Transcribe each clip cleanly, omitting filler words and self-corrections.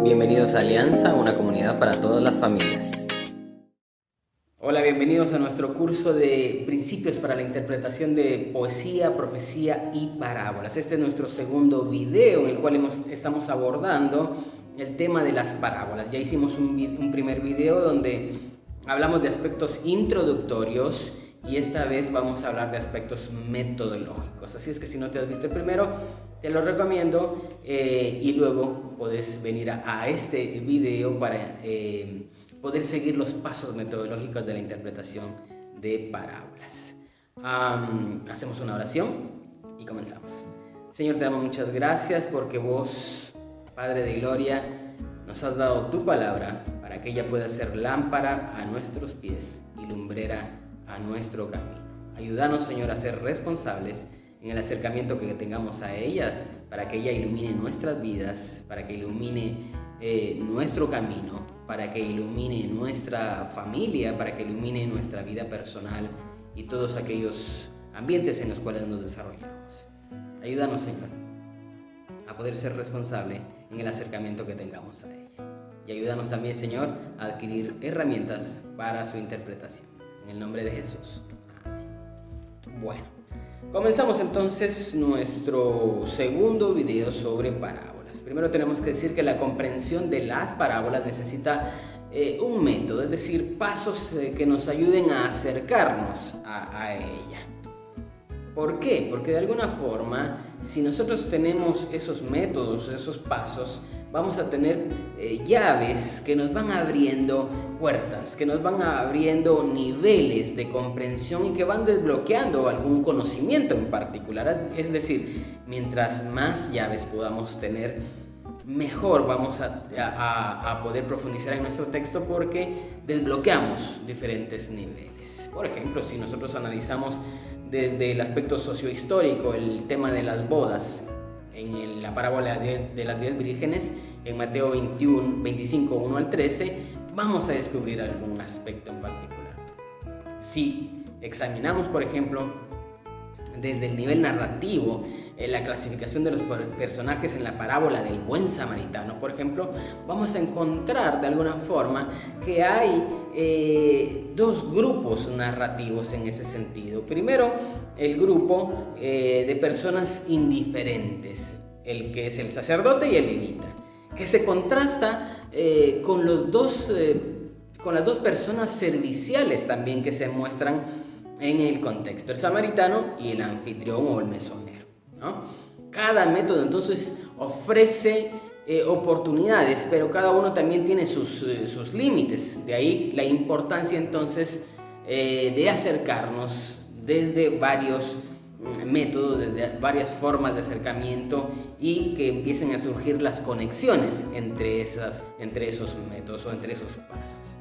Bienvenidos a Alianza, una comunidad para todas las familias. Hola, bienvenidos a nuestro curso de Principios para la Interpretación de Poesía, Profecía y Parábolas. Este es nuestro segundo video en el cual estamos abordando el tema de las parábolas. Ya hicimos un primer video donde hablamos de aspectos introductorios y esta vez vamos a hablar de aspectos metodológicos. Así es que si no te has visto el primero, te lo recomiendo y luego puedes venir a este video para poder seguir los pasos metodológicos de la interpretación de parábolas. Hacemos una oración y comenzamos. Señor, te damos muchas gracias porque vos, Padre de Gloria, nos has dado tu palabra para que ella pueda ser lámpara a nuestros pies y lumbrera a nuestro camino. Ayúdanos, Señor, a ser responsables en el acercamiento que tengamos a ella, para que ella ilumine nuestras vidas, para que ilumine nuestro camino, para que ilumine nuestra familia, para que ilumine nuestra vida personal y todos aquellos ambientes en los cuales nos desarrollamos. Ayúdanos, Señor, a poder ser responsable en el acercamiento que tengamos a ella. Y ayúdanos también, Señor, a adquirir herramientas para su interpretación. En el nombre de Jesús. Amén. Bueno, comenzamos entonces nuestro segundo video sobre parábolas. Primero tenemos que decir que la comprensión de las parábolas necesita un método, es decir, pasos que nos ayuden a acercarnos a ella. ¿Por qué? Porque de alguna forma, si nosotros tenemos esos métodos, esos pasos, vamos a tener llaves que nos van abriendo puertas, que nos van abriendo niveles de comprensión y que van desbloqueando algún conocimiento en particular. Es decir, mientras más llaves podamos tener, mejor vamos a poder profundizar en nuestro texto porque desbloqueamos diferentes niveles. Por ejemplo, si nosotros analizamos desde el aspecto sociohistórico el tema de las bodas, en la parábola de las 10 vírgenes, en Mateo 25, 1 al 13, vamos a descubrir algún aspecto en particular. Si examinamos, por ejemplo, desde el nivel narrativo, la clasificación de los personajes en la parábola del buen samaritano, por ejemplo, vamos a encontrar de alguna forma que hay dos grupos narrativos en ese sentido. Primero, el grupo de personas indiferentes, el que es el sacerdote y el levita, que se contrasta con las dos personas serviciales también que se muestran en el contexto, el samaritano y el anfitrión o el mesonero, ¿no? Cada método entonces ofrece oportunidades, pero cada uno también tiene sus límites. De ahí la importancia entonces de acercarnos desde varios métodos, desde varias formas de acercamiento y que empiecen a surgir las conexiones entre esos métodos o entre esos pasos.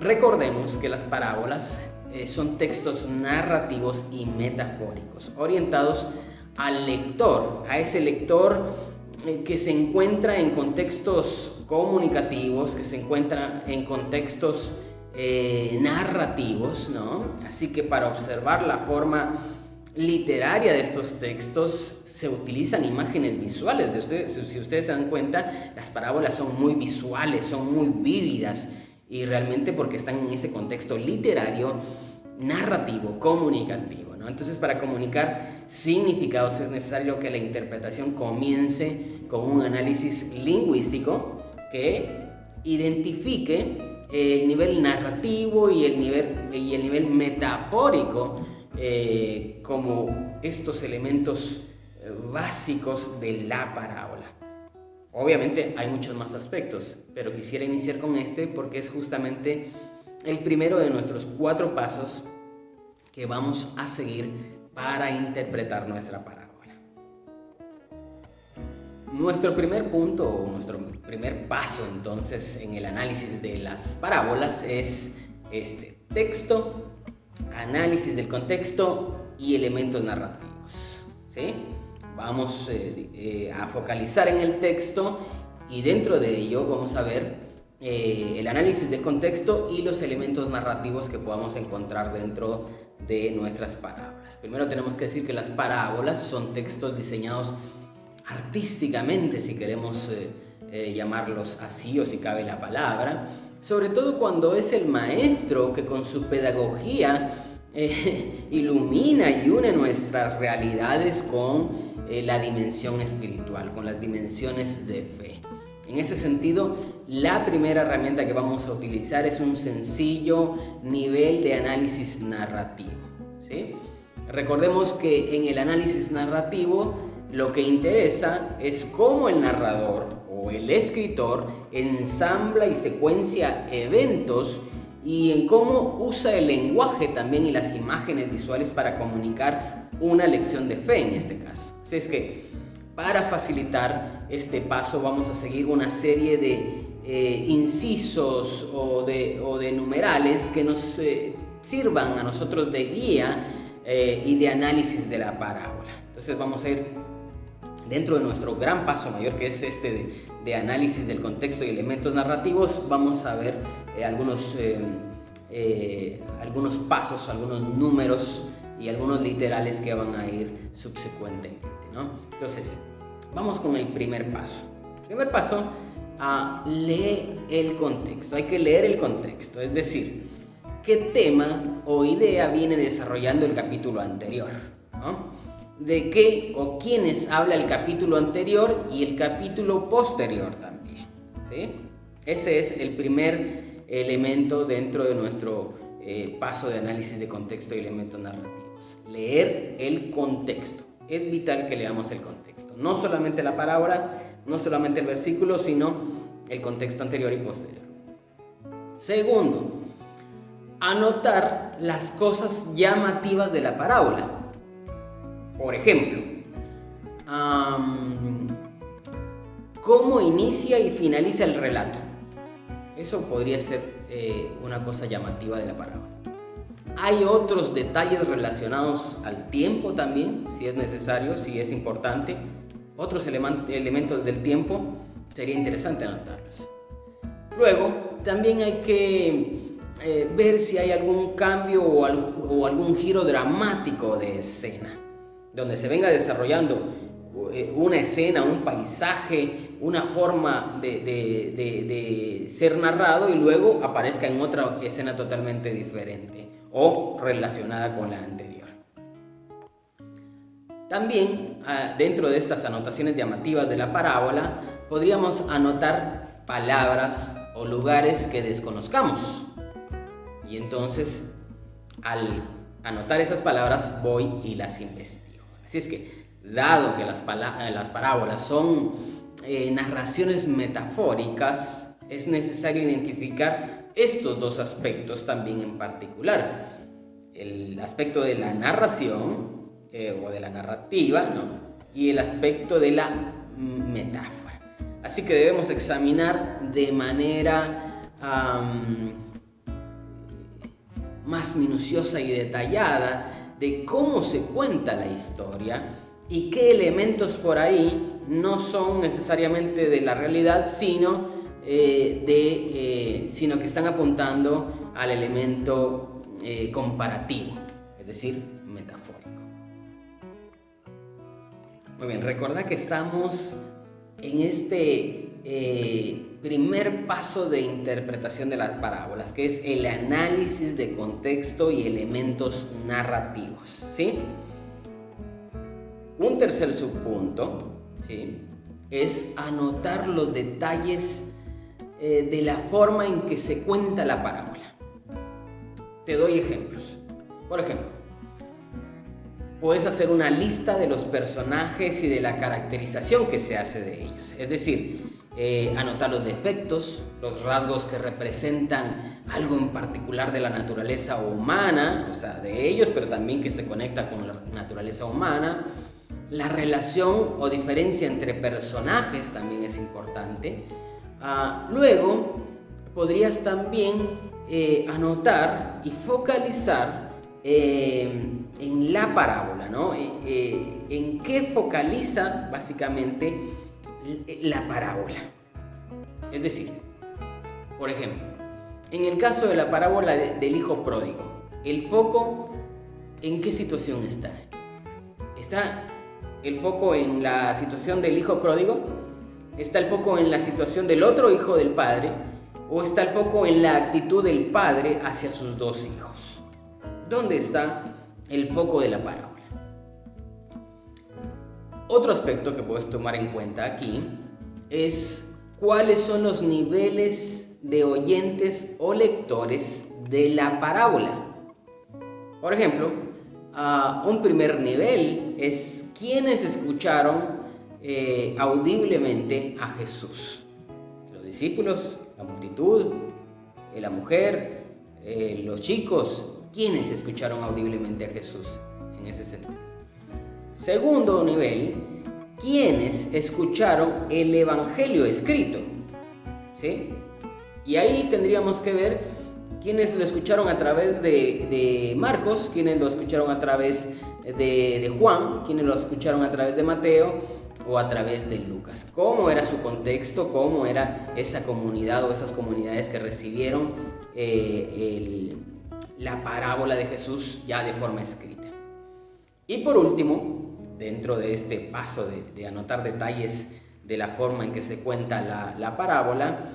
Recordemos que las parábolas son textos narrativos y metafóricos, orientados al lector, a ese lector que se encuentra en contextos comunicativos, que se encuentra en contextos narrativos, ¿no? Así que para observar la forma literaria de estos textos se utilizan imágenes visuales. Si ustedes se dan cuenta, las parábolas son muy visuales, son muy vívidas, y realmente porque están en ese contexto literario, narrativo, comunicativo, ¿no? Entonces, para comunicar significados es necesario que la interpretación comience con un análisis lingüístico que identifique el nivel narrativo y el nivel metafórico como estos elementos básicos de la parábola. Obviamente hay muchos más aspectos, pero quisiera iniciar con este porque es justamente el primero de nuestros 4 pasos que vamos a seguir para interpretar nuestra parábola. Nuestro primer punto o nuestro primer paso entonces en el análisis de las parábolas es este: texto, análisis del contexto y elementos narrativos, ¿sí? Vamos a focalizar en el texto y dentro de ello vamos a ver el análisis del contexto y los elementos narrativos que podamos encontrar dentro de nuestras parábolas. Primero tenemos que decir que las parábolas son textos diseñados artísticamente, si queremos llamarlos así, o si cabe la palabra, sobre todo cuando es el maestro que con su pedagogía ilumina y une nuestras realidades con la dimensión espiritual, con las dimensiones de fe. En ese sentido, la primera herramienta que vamos a utilizar es un sencillo nivel de análisis narrativo, ¿sí? Recordemos que en el análisis narrativo lo que interesa es cómo el narrador o el escritor ensambla y secuencia eventos y en cómo usa el lenguaje también y las imágenes visuales para comunicar una lección de fe en este caso. Así es que para facilitar este paso vamos a seguir una serie de incisos o de numerales que nos sirvan a nosotros de guía y de análisis de la parábola. Entonces vamos a ir dentro de nuestro gran paso mayor, que es este de análisis del contexto y elementos narrativos. Vamos a ver algunos pasos, algunos números y algunos literales que van a ir subsecuentemente, ¿no? Entonces, vamos con el primer paso. Primer paso, lee el contexto. Hay que leer el contexto, es decir, qué tema o idea viene desarrollando el capítulo anterior, ¿no? De qué o quiénes habla el capítulo anterior y el capítulo posterior también, ¿sí? Ese es el primer elemento dentro de nuestro paso de análisis de contexto y elementos narrativos. Leer el contexto. Es vital que leamos el contexto. No solamente la parábola, no solamente el versículo, sino el contexto anterior y posterior. Segundo, anotar las cosas llamativas de la parábola. Por ejemplo, cómo inicia y finaliza el relato. Eso podría ser una cosa llamativa de la parábola. Hay otros detalles relacionados al tiempo también, si es necesario, si es importante. Otros elementos del tiempo sería interesante anotarlos. Luego, también hay que ver si hay algún cambio o algún giro dramático de escena, donde se venga desarrollando una escena, un paisaje, una forma de ser narrado y luego aparezca en otra escena totalmente diferente o relacionada con la anterior. También, dentro de estas anotaciones llamativas de la parábola, podríamos anotar palabras o lugares que desconozcamos. Y entonces, al anotar esas palabras, voy y las investigo. Así es que, dado que las parábolas son narraciones metafóricas, es necesario identificar estos dos aspectos también en particular. El aspecto de la narración o de la narrativa, ¿no? Y el aspecto de la metáfora. Así que debemos examinar de manera más minuciosa y detallada de cómo se cuenta la historia y qué elementos por ahí no son necesariamente de la realidad, sino que están apuntando al elemento comparativo, es decir, metafórico. Muy bien, recuerda que estamos en este primer paso de interpretación de las parábolas, que es el análisis de contexto y elementos narrativos, ¿sí? Un tercer subpunto, ¿sí?, es anotar los detalles de la forma en que se cuenta la parábola. Te doy ejemplos. Por ejemplo, puedes hacer una lista de los personajes y de la caracterización que se hace de ellos. Es decir, anotar los defectos, los rasgos que representan algo en particular de la naturaleza humana, o sea, de ellos, pero también que se conecta con la naturaleza humana. La relación o diferencia entre personajes también es importante. Luego, podrías también anotar y focalizar en la parábola, ¿no? En qué focaliza básicamente la parábola. Es decir, por ejemplo, en el caso de la parábola del hijo pródigo, el foco, ¿en qué situación está? ¿Está el foco en la situación del hijo pródigo? ¿Está el foco en la situación del otro hijo del padre o está el foco en la actitud del padre hacia sus dos hijos? ¿Dónde está el foco de la parábola? Otro aspecto que puedes tomar en cuenta aquí es cuáles son los niveles de oyentes o lectores de la parábola. Por ejemplo, un primer nivel es quienes escucharon audiblemente a Jesús. Los discípulos, la multitud, la mujer, los chicos, quienes escucharon audiblemente a Jesús en ese sentido. Segundo nivel, quienes escucharon el evangelio escrito, ¿sí? Y ahí tendríamos que ver quienes lo escucharon a través de Marcos, quienes lo escucharon a través de Juan, quienes lo escucharon a través de Mateo o a través de Lucas. ¿Cómo era su contexto? ¿Cómo era esa comunidad o esas comunidades que recibieron la parábola de Jesús ya de forma escrita? Y por último, dentro de este paso de anotar detalles de la forma en que se cuenta la parábola,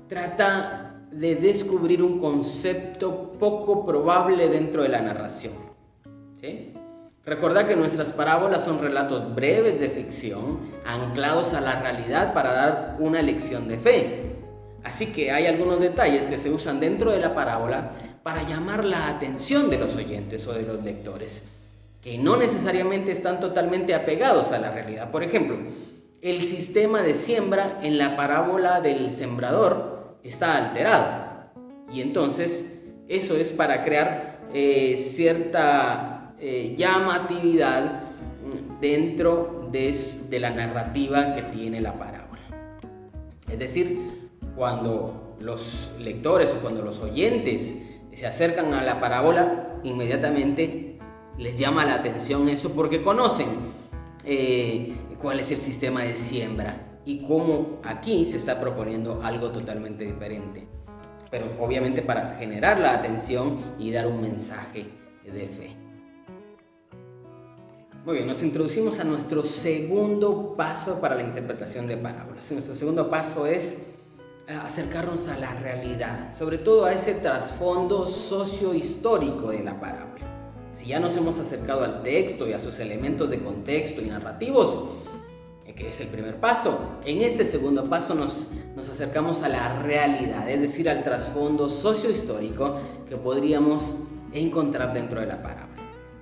trata de descubrir un concepto poco probable dentro de la narración, ¿sí? Recordad que nuestras parábolas son relatos breves de ficción, anclados a la realidad para dar una lección de fe. Así que hay algunos detalles que se usan dentro de la parábola para llamar la atención de los oyentes o de los lectores, que no necesariamente están totalmente apegados a la realidad. Por ejemplo, el sistema de siembra en la parábola del sembrador está alterado. Y entonces eso es para crear cierta llamatividad dentro de la narrativa que tiene la parábola. Es decir, cuando los lectores o cuando los oyentes se acercan a la parábola, inmediatamente les llama la atención eso porque conocen cuál es el sistema de siembra y cómo aquí se está proponiendo algo totalmente diferente, pero obviamente para generar la atención y dar un mensaje de fe. Muy bien, nos introducimos a nuestro segundo paso para la interpretación de parábolas. Nuestro segundo paso es acercarnos a la realidad, sobre todo a ese trasfondo sociohistórico de la parábola. Si ya nos hemos acercado al texto y a sus elementos de contexto y narrativos, que es el primer paso, en este segundo paso nos acercamos a la realidad, es decir, al trasfondo sociohistórico que podríamos encontrar dentro de la parábola.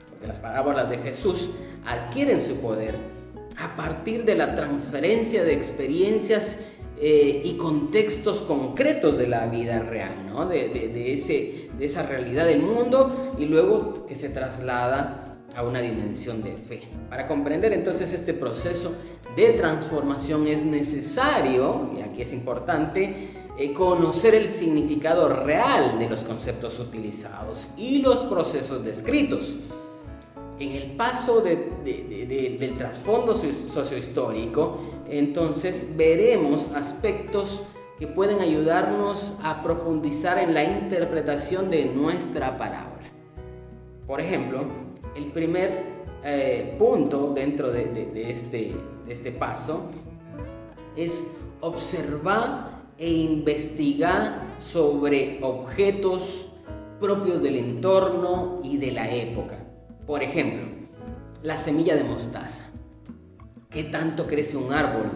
Porque las parábolas de Jesús adquieren su poder a partir de la transferencia de experiencias y contextos concretos de la vida real, ¿no? de esa realidad del mundo, y luego que se traslada a una dimensión de fe. Para comprender entonces este proceso de transformación es necesario, y aquí es importante, conocer el significado real de los conceptos utilizados y los procesos descritos. En el paso del trasfondo sociohistórico, entonces veremos aspectos que pueden ayudarnos a profundizar en la interpretación de nuestra parábola. Por ejemplo, el primer punto dentro de este paso es observar e investigar sobre objetos propios del entorno y de la época. Por ejemplo, la semilla de mostaza. ¿Qué tanto crece un árbol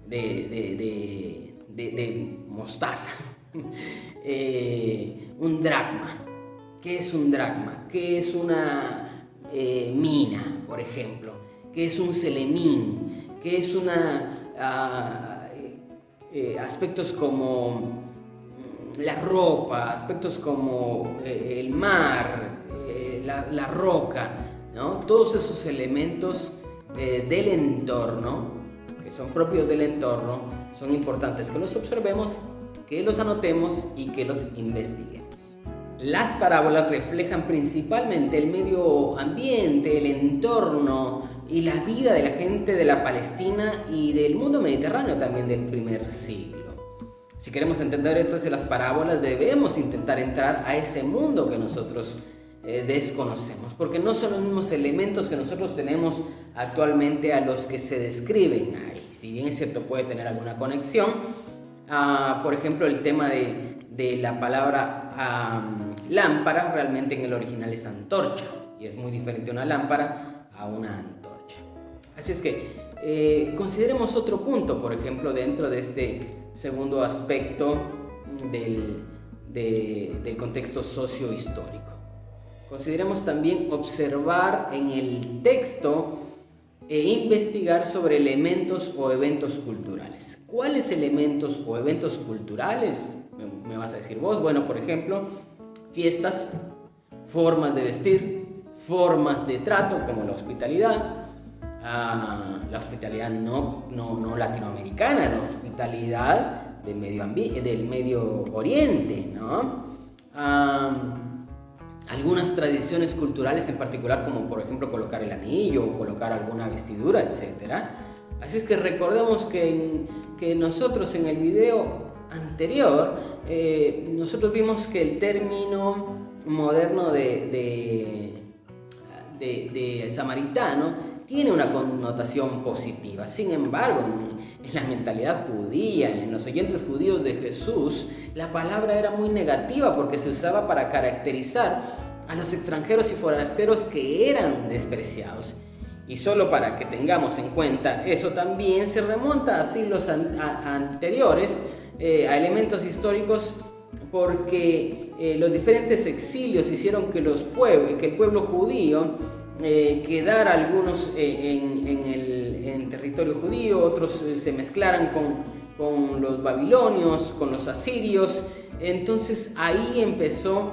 de mostaza? Un dracma. ¿Qué es un dracma? ¿Qué es una mina, por ejemplo? ¿Qué es un selemín? ¿Qué es aspectos como la ropa, aspectos como el mar, la roca, ¿no? Todos esos elementos del entorno, que son propios del entorno, son importantes que los observemos, que los anotemos y que los investiguemos. Las parábolas reflejan principalmente el medio ambiente, el entorno y la vida de la gente de la Palestina y del mundo mediterráneo también del primer siglo. Si queremos entender entonces las parábolas, debemos intentar entrar a ese mundo que nosotros desconocemos, porque no son los mismos elementos que nosotros tenemos actualmente a los que se describen ahí. Si bien es cierto, puede tener alguna conexión. Por ejemplo, el tema de la palabra lámpara, realmente en el original es antorcha, y es muy diferente una lámpara a una antorcha. Así es que consideremos otro punto, por ejemplo, dentro de este segundo aspecto del contexto sociohistórico. Consideremos también observar en el texto e investigar sobre elementos o eventos culturales. ¿Cuáles elementos o eventos culturales me vas a decir vos? Bueno, por ejemplo, fiestas, formas de vestir, formas de trato como la hospitalidad no latinoamericana, la hospitalidad del Medio Oriente, ¿no? Algunas tradiciones culturales en particular, como por ejemplo colocar el anillo o colocar alguna vestidura, etc. Así es que recordemos que nosotros en el video anterior, nosotros vimos que el término moderno de samaritano tiene una connotación positiva. Sin embargo, en la mentalidad judía, en los oyentes judíos de Jesús, la palabra era muy negativa porque se usaba para caracterizar a los extranjeros y forasteros que eran despreciados. Y solo para que tengamos en cuenta eso, también se remonta a siglos anteriores, a elementos históricos, porque los diferentes exilios hicieron que el pueblo judío quedara, algunos en territorio judío, otros se mezclaran con los babilonios, con los asirios. Entonces ahí empezó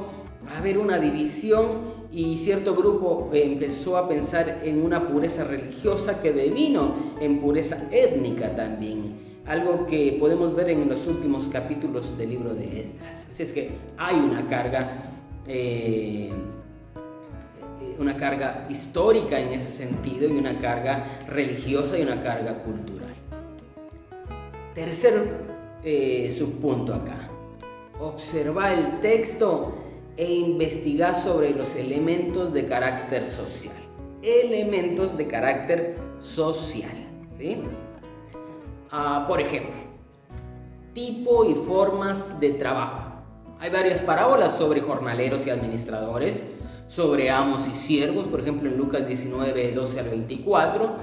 a haber una división y cierto grupo empezó a pensar en una pureza religiosa que devino en pureza étnica también, algo que podemos ver en los últimos capítulos del libro de Esdras. Así es que hay una carga histórica en ese sentido, y una carga religiosa y una carga cultural. Tercer subpunto acá: observar el texto e investigar sobre los elementos de carácter social. Elementos de carácter social, ¿sí? Por ejemplo, tipo y formas de trabajo. Hay varias parábolas sobre jornaleros y administradores, sobre amos y siervos, por ejemplo en Lucas 19, 12 al 24,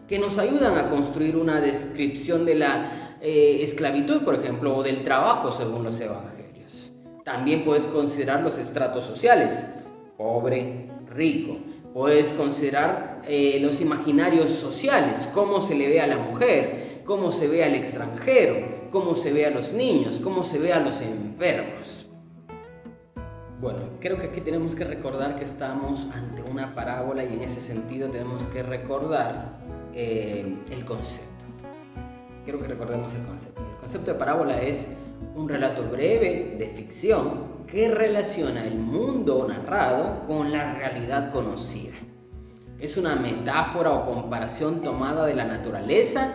que nos ayudan a construir una descripción de la esclavitud, por ejemplo, o del trabajo según los evangelios. También puedes considerar los estratos sociales, pobre, rico. Puedes considerar los imaginarios sociales, cómo se le ve a la mujer, cómo se ve al extranjero, cómo se ve a los niños, cómo se ve a los enfermos. Bueno, creo que aquí tenemos que recordar que estamos ante una parábola, y en ese sentido tenemos que recordar el concepto. Quiero que recordemos el concepto. El concepto de parábola es un relato breve de ficción que relaciona el mundo narrado con la realidad conocida. Es una metáfora o comparación tomada de la naturaleza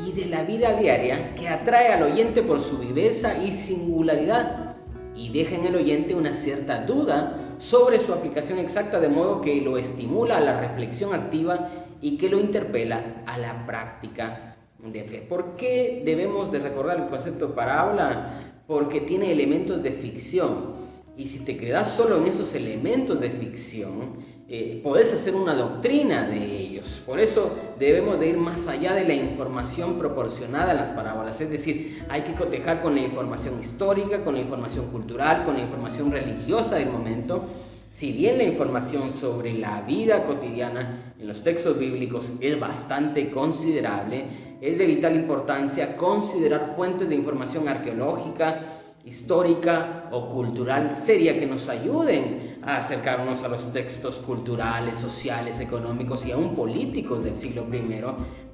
y de la vida diaria que atrae al oyente por su viveza y singularidad, y deja en el oyente una cierta duda sobre su aplicación exacta, de modo que lo estimula a la reflexión activa y que lo interpela a la práctica de fe. ¿Por qué debemos de recordar el concepto de parábola? Porque tiene elementos de ficción, y si te quedas solo en esos elementos de ficción, podés hacer una doctrina de ellos. Por eso debemos de ir más allá de la información proporcionada en las parábolas, es decir, hay que cotejar con la información histórica, con la información cultural, con la información religiosa del momento. Si bien la información sobre la vida cotidiana en los textos bíblicos es bastante considerable, es de vital importancia considerar fuentes de información arqueológica, histórica o cultural seria que nos ayuden a acercarnos a los textos culturales, sociales, económicos y aún políticos del siglo I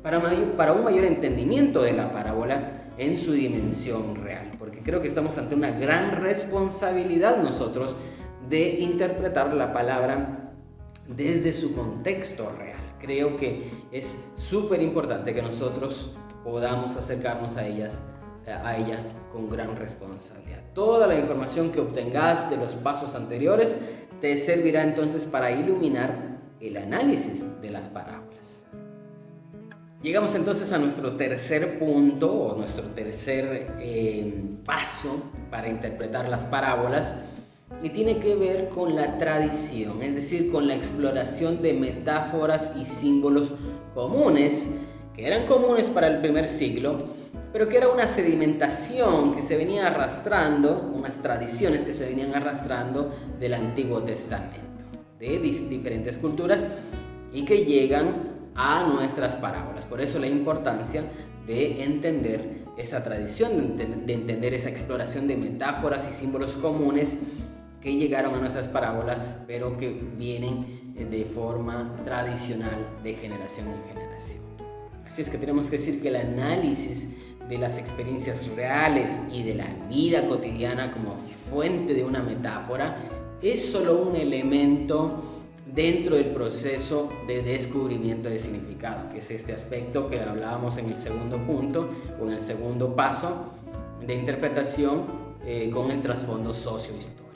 para un mayor entendimiento de la parábola en su dimensión real. Porque creo que estamos ante una gran responsabilidad nosotros de interpretar la palabra desde su contexto real. Creo que es súper importante que nosotros podamos acercarnos a ella con gran responsabilidad. Toda la información que obtengas de los pasos anteriores te servirá entonces para iluminar el análisis de las parábolas. Llegamos entonces a nuestro tercer punto o nuestro tercer paso para interpretar las parábolas, y tiene que ver con la tradición, es decir, con la exploración de metáforas y símbolos comunes, que eran comunes para el primer siglo, pero que era una sedimentación que se venía arrastrando, unas tradiciones que se venían arrastrando del Antiguo Testamento, de diferentes culturas, y que llegan a nuestras parábolas. Por eso la importancia de entender esa tradición, de entender esa exploración de metáforas y símbolos comunes que llegaron a nuestras parábolas, pero que vienen de forma tradicional de generación en generación. Así es que tenemos que decir que el análisis de las experiencias reales y de la vida cotidiana como fuente de una metáfora es solo un elemento dentro del proceso de descubrimiento de significado, que es este aspecto que hablábamos en el segundo punto o en el segundo paso de interpretación con el trasfondo sociohistórico.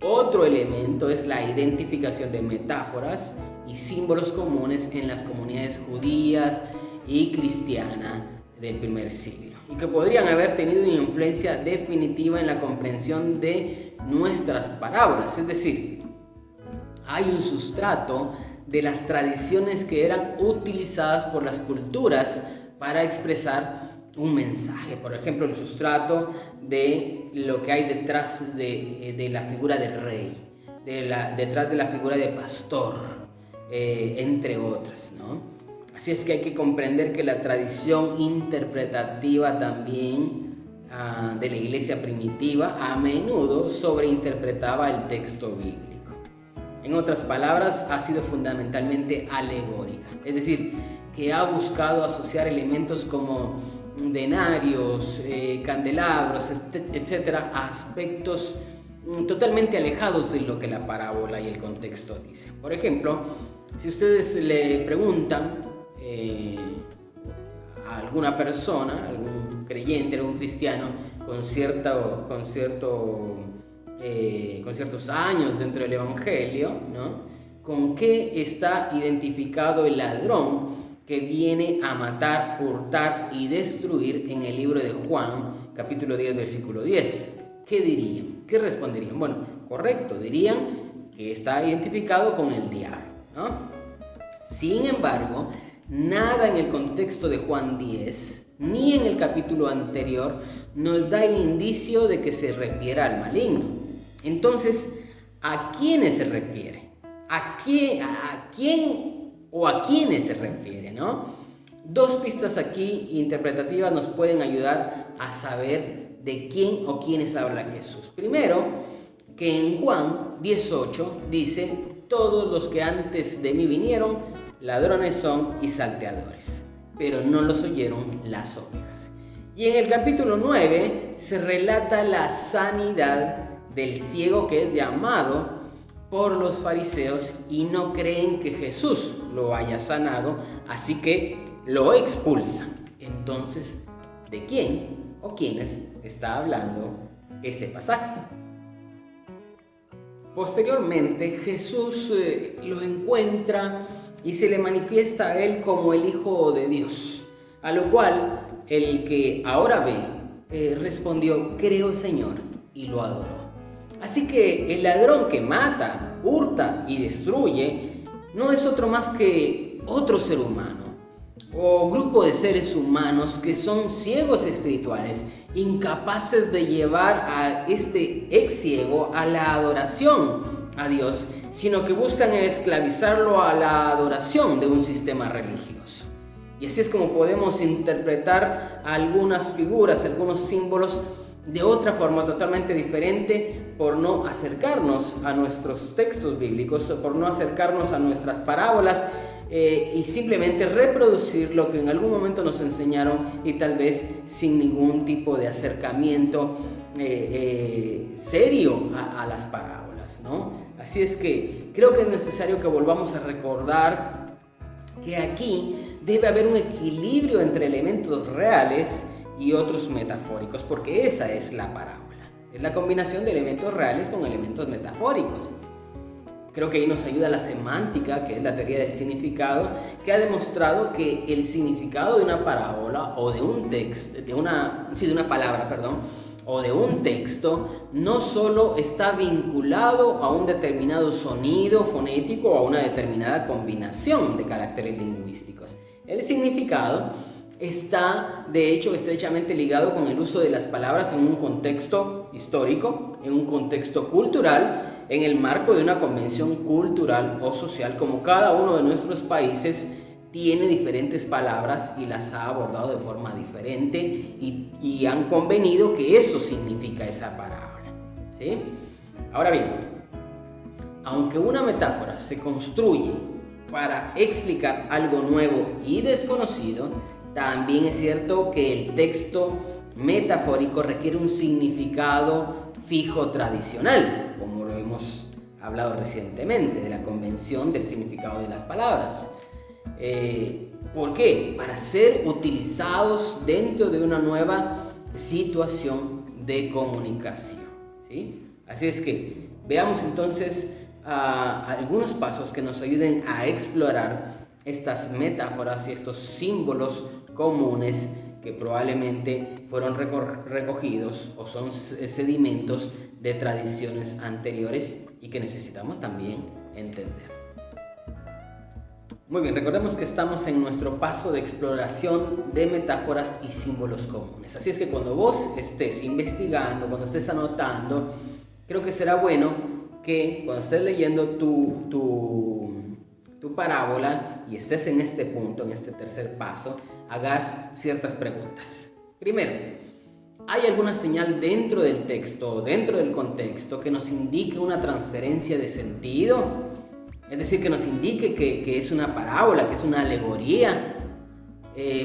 Otro elemento es la identificación de metáforas y símbolos comunes en las comunidades judías y cristianas del primer siglo, y que podrían haber tenido una influencia definitiva en la comprensión de nuestras parábolas. Es decir, hay un sustrato de las tradiciones que eran utilizadas por las culturas para expresar un mensaje. Por ejemplo, el sustrato de lo que hay detrás de la figura de rey, detrás de la figura de pastor, entre otras, ¿no? Así es que hay que comprender que la tradición interpretativa también de la iglesia primitiva a menudo sobreinterpretaba el texto bíblico. En otras palabras, ha sido fundamentalmente alegórica, es decir, que ha buscado asociar elementos como denarios, candelabros, etcétera, a aspectos totalmente alejados de lo que la parábola y el contexto dicen. Por ejemplo, si ustedes le preguntan a alguna persona, algún creyente, algún cristiano con ciertos años dentro del Evangelio, ¿no?, ¿con qué está identificado el ladrón que viene a matar, hurtar y destruir en el libro de Juan, capítulo 10, versículo 10? ¿Qué dirían? ¿Qué responderían? Bueno, correcto, dirían que está identificado con el diablo, ¿no? Sin embargo, nada en el contexto de Juan 10, ni en el capítulo anterior, nos da el indicio de que se refiera al maligno. Entonces, ¿a quiénes se refiere? ¿A quién o a quiénes se refiere, no? Dos pistas aquí interpretativas nos pueden ayudar a saber de quién o quiénes habla Jesús. Primero, que en Juan 18 dice: todos los que antes de mí vinieron, ladrones son y salteadores, pero no los oyeron las ovejas. Y en el capítulo 9 se relata la sanidad del ciego que es llamado por los fariseos y no creen que Jesús lo haya sanado, así que lo expulsan. Entonces, ¿de quién o quiénes está hablando ese pasaje? Posteriormente, Jesús lo encuentra y se le manifiesta a él como el Hijo de Dios, a lo cual el que ahora ve respondió: creo, Señor, y lo adoró. Así que el ladrón que mata, hurta y destruye no es otro más que otro ser humano o grupo de seres humanos que son ciegos espirituales, incapaces de llevar a este ex ciego a la adoración a Dios, sino que buscan esclavizarlo a la adoración de un sistema religioso. Y así es como podemos interpretar algunas figuras, algunos símbolos de otra forma totalmente diferente, por no acercarnos a nuestros textos bíblicos, por no acercarnos a nuestras parábolas y simplemente reproducir lo que en algún momento nos enseñaron, y tal vez sin ningún tipo de acercamiento serio a las parábolas, ¿no? Así es que creo que es necesario que volvamos a recordar que aquí debe haber un equilibrio entre elementos reales y otros metafóricos, porque esa es la parábola. Es la combinación de elementos reales con elementos metafóricos. Creo que ahí nos ayuda la semántica, que es la teoría del significado, que ha demostrado que el significado de una parábola o de un texto, de una palabra, o de un texto, no solo está vinculado a un determinado sonido fonético o a una determinada combinación de caracteres lingüísticos. El significado está, de hecho, estrechamente ligado con el uso de las palabras en un contexto histórico, en un contexto cultural, en el marco de una convención cultural o social, como cada uno de nuestros países tiene diferentes palabras y las ha abordado de forma diferente y han convenido que eso significa esa parábola, ¿sí? Ahora bien, aunque una metáfora se construye para explicar algo nuevo y desconocido, también es cierto que el texto metafórico requiere un significado fijo tradicional, como lo hemos hablado recientemente, de la convención del significado de las palabras. ¿Por qué? Para ser utilizados dentro de una nueva situación de comunicación, ¿sí? Así es que veamos entonces algunos pasos que nos ayuden a explorar estas metáforas y estos símbolos comunes que probablemente fueron recogidos o son sedimentos de tradiciones anteriores y que necesitamos también entender. Muy bien, recordemos que estamos en nuestro paso de exploración de metáforas y símbolos comunes. Así es que cuando vos estés investigando, cuando estés anotando, creo que será bueno que cuando estés leyendo tu parábola y estés en este punto, en este tercer paso, hagas ciertas preguntas. Primero, ¿hay alguna señal dentro del texto o dentro del contexto que nos indique una transferencia de sentido? Es decir, que nos indique que es una parábola, que es una alegoría.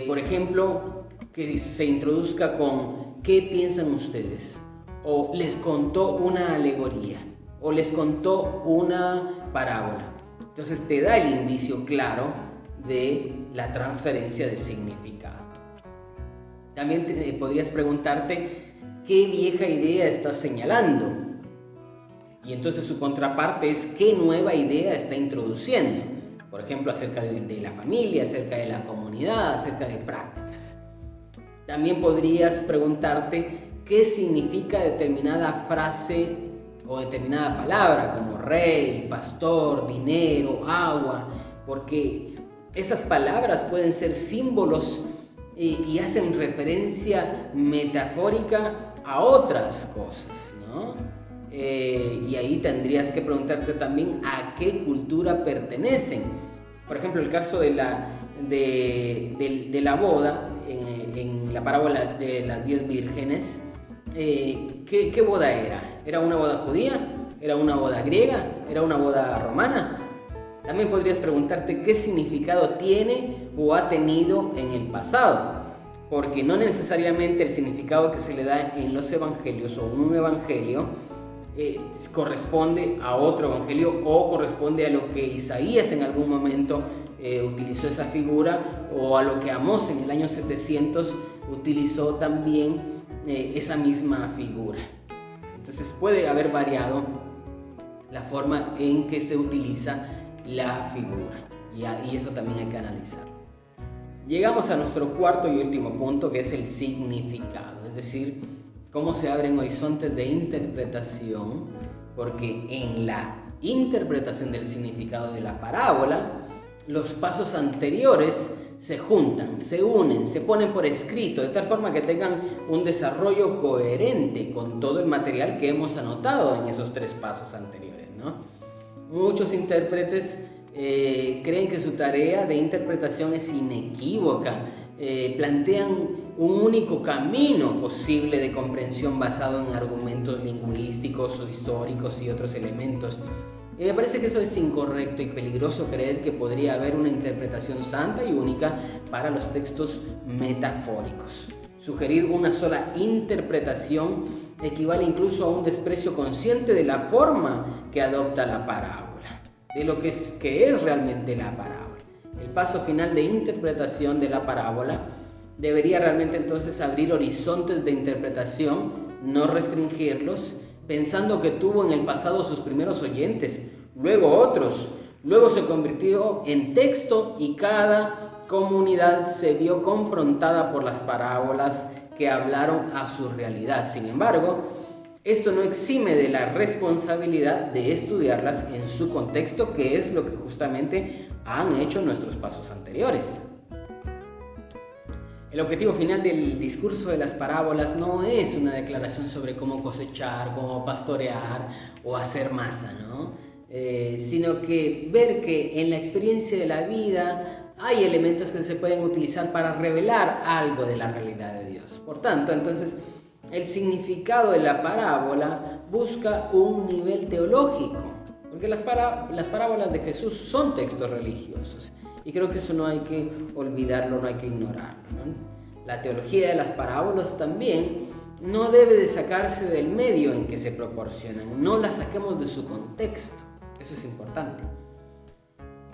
Por ejemplo, que se introduzca con ¿qué piensan ustedes? O les contó una alegoría, o les contó una parábola. Entonces te da el indicio claro de la transferencia de significado. También podrías preguntarte ¿qué vieja idea está señalando? Y entonces su contraparte es ¿qué nueva idea está introduciendo? Por ejemplo, acerca de la familia, acerca de la comunidad, acerca de prácticas. También podrías preguntarte qué significa determinada frase o determinada palabra, como rey, pastor, dinero, agua, porque esas palabras pueden ser símbolos y hacen referencia metafórica a otras cosas, ¿no? Y ahí tendrías que preguntarte también a qué cultura pertenecen. Por ejemplo, el caso de la boda, en la parábola de las 10 vírgenes, ¿qué boda era? ¿Era una boda judía? ¿Era una boda griega? ¿Era una boda romana? También podrías preguntarte qué significado tiene o ha tenido en el pasado, porque no necesariamente el significado que se le da en los evangelios o en un evangelio corresponde a otro evangelio o corresponde a lo que Isaías en algún momento utilizó esa figura, o a lo que Amós en el año 700 utilizó también esa misma figura. Entonces puede haber variado la forma en que se utiliza la figura y eso también hay que analizarlo. Llegamos a nuestro cuarto y último punto, que es el significado, es decir, cómo se abren horizontes de interpretación, porque en la interpretación del significado de la parábola, los pasos anteriores se juntan, se unen, se ponen por escrito, de tal forma que tengan un desarrollo coherente con todo el material que hemos anotado en esos 3 pasos anteriores, ¿no? Muchos intérpretes creen que su tarea de interpretación es inequívoca, plantean un único camino posible de comprensión basado en argumentos lingüísticos o históricos y otros elementos. Y me parece que eso es incorrecto y peligroso creer que podría haber una interpretación santa y única para los textos metafóricos. Sugerir una sola interpretación equivale incluso a un desprecio consciente de la forma que adopta la parábola, de lo que es realmente la parábola. El paso final de interpretación de la parábola debería realmente entonces abrir horizontes de interpretación, no restringirlos, pensando que tuvo en el pasado sus primeros oyentes luego otros. Luego se convirtió en texto y cada comunidad se vio confrontada por las parábolas que hablaron a su realidad. Sin embargo, esto no exime de la responsabilidad de estudiarlas en su contexto, que es lo que justamente han hecho nuestros pasos anteriores. El objetivo final del discurso de las parábolas no es una declaración sobre cómo cosechar, cómo pastorear o hacer masa, ¿no? Sino que ver que en la experiencia de la vida hay elementos que se pueden utilizar para revelar algo de la realidad de Dios. Por tanto, entonces, el significado de la parábola busca un nivel teológico, porque las parábolas de Jesús son textos religiosos, y creo que eso no hay que olvidarlo, no hay que ignorarlo, ¿no? La teología de las parábolas también no debe de sacarse del medio en que se proporcionan, no la saquemos de su contexto, eso es importante.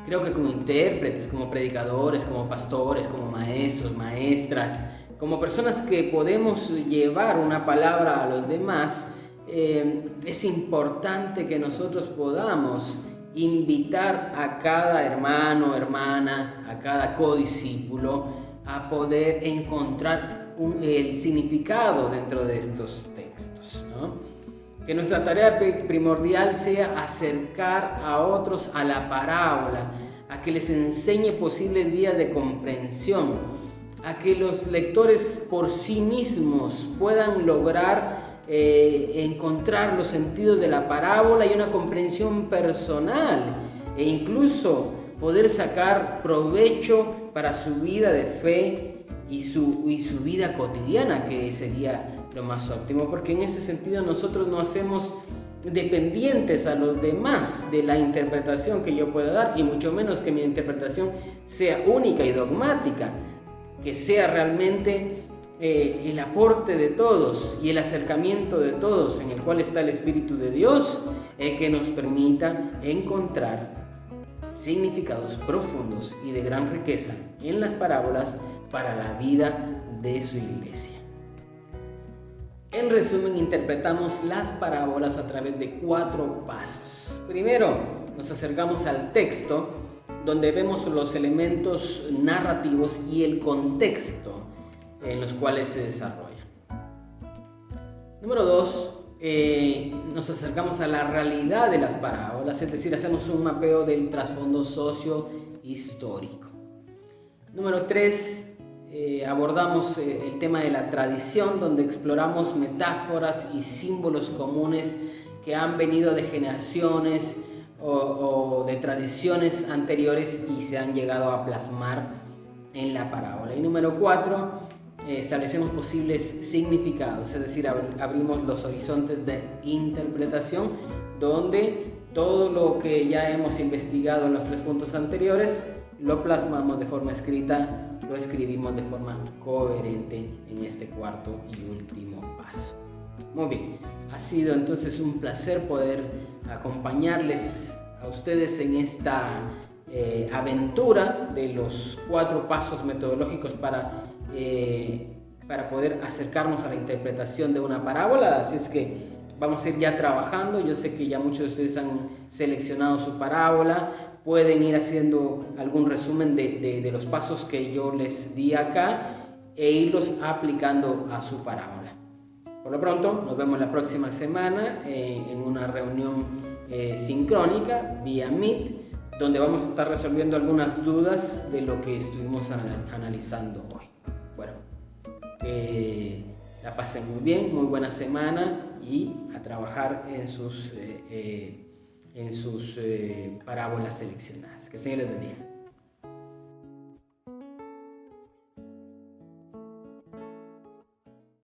Creo que como intérpretes, como predicadores, como pastores, como maestros, maestras, como personas que podemos llevar una palabra a los demás, es importante que nosotros podamos invitar a cada hermano, hermana, a cada codiscípulo a poder encontrar el significado dentro de estos textos, ¿no? Que nuestra tarea primordial sea acercar a otros a la parábola, a que les enseñe posibles vías de comprensión, a que los lectores por sí mismos puedan lograr encontrar los sentidos de la parábola y una comprensión personal, e incluso poder sacar provecho para su vida de fe y su vida cotidiana, que sería lo más óptimo, porque en ese sentido nosotros no hacemos dependientes a los demás de la interpretación que yo pueda dar, y mucho menos que mi interpretación sea única y dogmática, que sea realmente el aporte de todos y el acercamiento de todos, en el cual está el Espíritu de Dios, que nos permita encontrar significados profundos y de gran riqueza en las parábolas para la vida de su iglesia. En resumen, interpretamos las parábolas a través de 4 pasos. Primero, nos acercamos al texto, donde vemos los elementos narrativos y el contexto en los cuales se desarrolla. Número 2, nos acercamos a la realidad de las parábolas, es decir, hacemos un mapeo del trasfondo socio-histórico. Número 3, abordamos el tema de la tradición, donde exploramos metáforas y símbolos comunes que han venido de generaciones o de tradiciones anteriores y se han llegado a plasmar en la parábola. Y número 4, establecemos posibles significados, es decir, abrimos los horizontes de interpretación, donde todo lo que ya hemos investigado en los 3 puntos anteriores lo plasmamos de forma escrita, lo escribimos de forma coherente en este 4º y último paso. Muy bien, ha sido entonces un placer poder acompañarles a ustedes en esta aventura de los 4 pasos metodológicos para poder acercarnos a la interpretación de una parábola. Así es que vamos a ir ya trabajando. Yo sé que ya muchos de ustedes han seleccionado su parábola, pueden ir haciendo algún resumen de los pasos que yo les di acá e irlos aplicando a su parábola. Por lo pronto, nos vemos la próxima semana en una reunión sincrónica vía Meet, donde vamos a estar resolviendo algunas dudas de lo que estuvimos analizando hoy. Bueno, la pasen muy bien, muy buena semana y a trabajar en sus parábolas seleccionadas. Que el Señor les bendiga.